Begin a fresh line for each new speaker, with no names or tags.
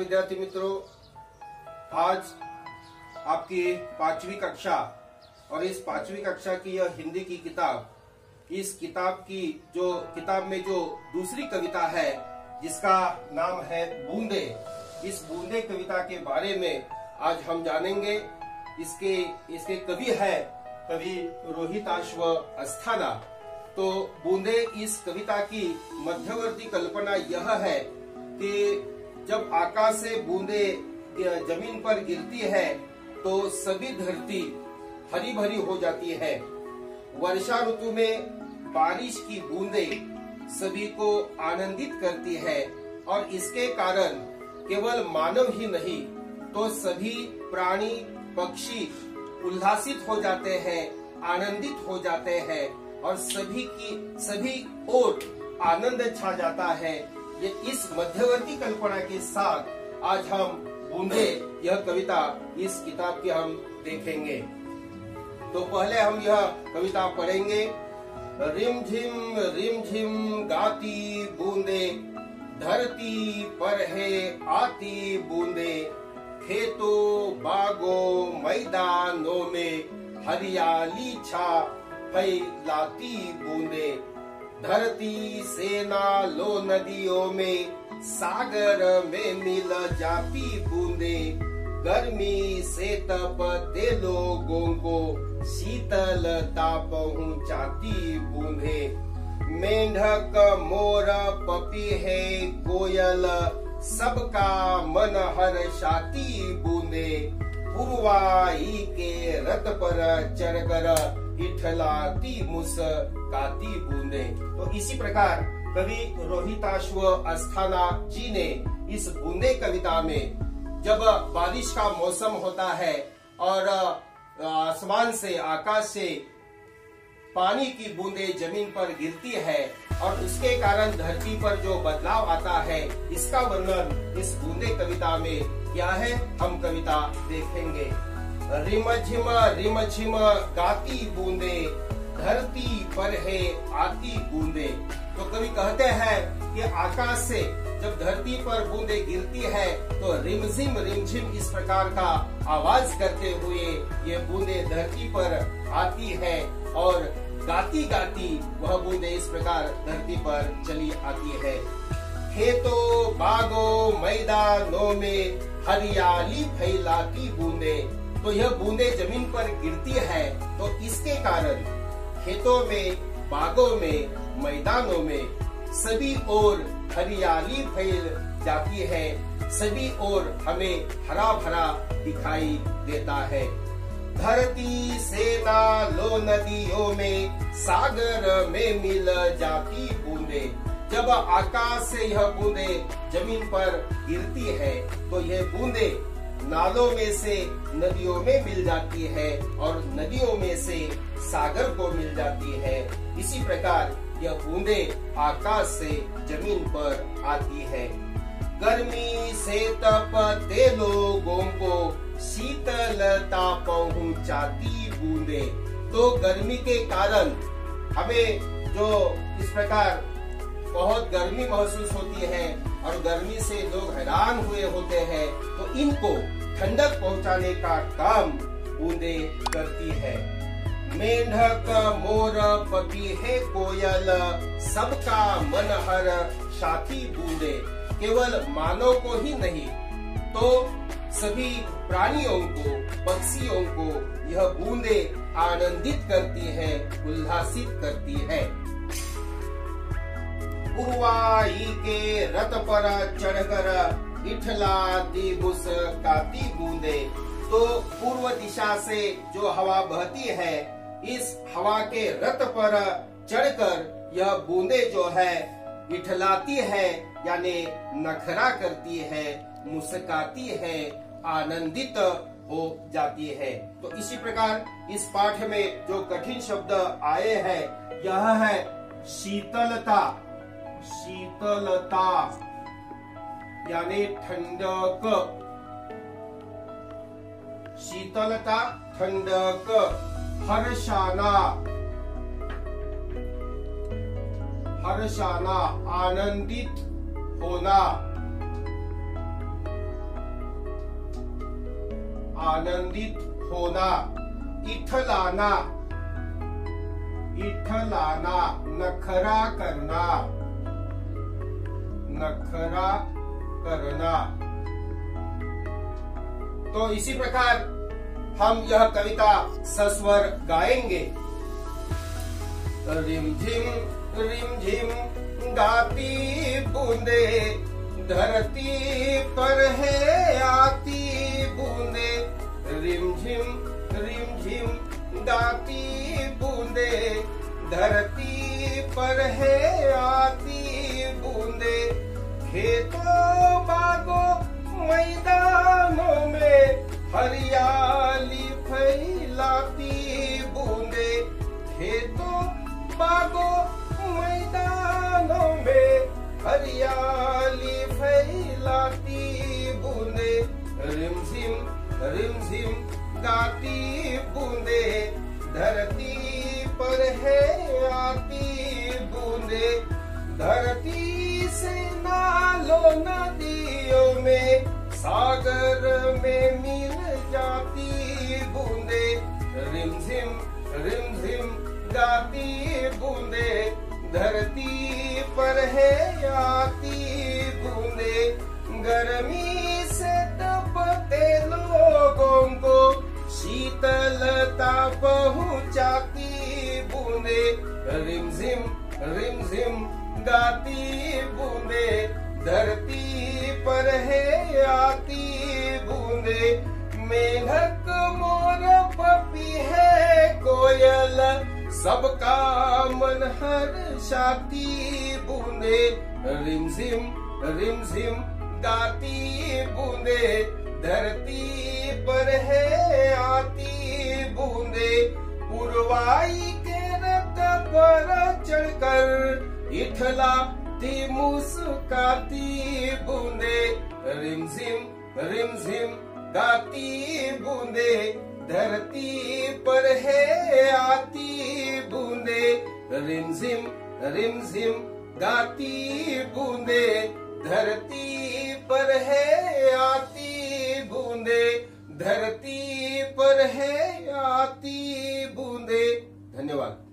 विद्यार्थी मित्रों, आज आपकी 5वीं कक्षा और इस 5वीं कक्षा की यह हिंदी की किताब, इस किताब में जो दूसरी कविता है जिसका नाम है बूंदे, इस बूंदे कविता के बारे में आज हम जानेंगे। इसके कवि है कवि रोहिताश्व अस्थाना। तो बूंदे इस कविता की मध्यवर्ती कल्पना यह है कि जब आकाश से बूंदे जमीन पर गिरती है तो सभी धरती हरी भरी हो जाती है। वर्षा ऋतु में बारिश की बूंदे सभी को आनंदित करती है और इसके कारण केवल मानव ही नहीं तो सभी प्राणी पक्षी उल्लासित हो जाते हैं, आनंदित हो जाते हैं और सभी ओर आनंद छा जाता है। ये इस मध्यवर्ती कल्पना के साथ आज हम बूंदे यह कविता इस किताब की हम देखेंगे। तो पहले हम यह कविता पढ़ेंगे। रिम झिम गाती बूंदे, धरती पर है आती बूंदे, खेतों बागों मैदानों में हरियाली छा फैलाती बूंदे, धरती से नालों नदियों में सागर में मिल जाती बूंदे, गर्मी से तपते लोगों को शीतलता पहुंचाती बूंदे, मेंढक मोर पपी है कोयल सबका मन हर्षाती बूंदे, पुरवाई के रथ पर चढ़कर इठलाती मुस्काती बूंदे। तो इसी प्रकार कवि रोहिताश्व अस्थाना जी ने इस बूंदे कविता में जब बारिश का मौसम होता है और आसमान से आकाश से पानी की बूंदे जमीन पर गिरती है और उसके कारण धरती पर जो बदलाव आता है, इसका वर्णन इस बूंदे कविता में क्या है हम कविता देखेंगे। रिम झिम गाती बूंदे, धरती पर है आती बूंदे। तो कवि कहते हैं कि आकाश से जब धरती पर बूंदे गिरती है तो रिमझिम इस प्रकार का आवाज करते हुए ये बूंदे धरती पर आती है और गाती गाती वह बूंदे इस प्रकार धरती पर चली आती है। खेतों बागों मैदानों में हरियाली फैलाती बूंदे। तो यह बूंदे जमीन पर गिरती है तो इसके कारण खेतों में बागों में मैदानों में सभी ओर हरियाली फैल जाती है, सभी ओर हमें हरा भरा दिखाई देता है। धरती से नालों नदियों में सागर में मिल जाती बूंदे। जब आकाश से यह बूंदे जमीन पर गिरती है तो यह बूंदे नालों में से नदियों में मिल जाती है और नदियों में से सागर को मिल जाती है। इसी प्रकार यह बूंदे आकाश से जमीन पर आती है। गर्मी से तपते लोगों को शीतलता पहुंचाती बूंदे। तो गर्मी के कारण हमें जो इस प्रकार बहुत गर्मी महसूस होती है और गर्मी से लोग हैरान हुए होते हैं, तो इनको ठंडक पहुंचाने का काम बूंदे करती है। मेंढक मोर पपी है कोयल सबका मन हर्षाती बूंदे। केवल मानव को ही नहीं तो सभी प्राणियों को पक्षियों को यह बूंदे आनंदित करती है, उल्लासित करती है। पुरवाई के रथ पर चढ़कर इठलाती मुस्काती बूंदे। तो पूर्व दिशा से जो हवा बहती है, इस हवा के रथ पर चढ़कर यह बूंदे जो है इठलाती है यानी नखरा करती है, मुस्काती है, आनंदित हो जाती है। तो इसी प्रकार इस पाठ में जो कठिन शब्द आए हैं यह है शीतलता। शीतलता यानी ठंडक, शीतलता ठंडक। हर्षाना, हर्षाना आनंदित होना। आनंदित होना। इठलाना, इठलाना नखरा करना, नखरा करना। तो इसी प्रकार हम यह कविता सस्वर गाएंगे। रिम झिम गाती बूंदे, धरती पर है आती बूंदे। रिम झिम गाती बूंदे, धरती पर है आती बूंदे। खेतों बागों मैदानों में हरियाली फैलाती बूंदे। खेतों बागों मैदानों में हरियाली फैलाती बूंदे। रिमझिम गाती बूंदे, धरती पर है आती बूंदे। धरती से नालों नदियों में, सागर में मिल जाती बूंदे। रिमझिम गाती बूंदे, धरती पर है आती बूंदे। गर्मी से तपते लोगों को शीतलता पहुंचाती बूंदे। रिमझिम गाती बूंदे, धरती पर है आती बूंदे। मेढक मोर पपीहे कोयल, सबका मन हर्षाती बूंदे। रिमझिम गाती बूंदे, धरती पर है आती बूंदे। पुरवाई के रथ पर चढ़कर इठलाती मुस्काती बूंदे। रिमझिम गाती बूंदे, धरती पर है आती बूंदे। रिमझिम गाती बूंदे, धरती पर है आती बूंदे। धरती पर है आती बूंदे। धन्यवाद।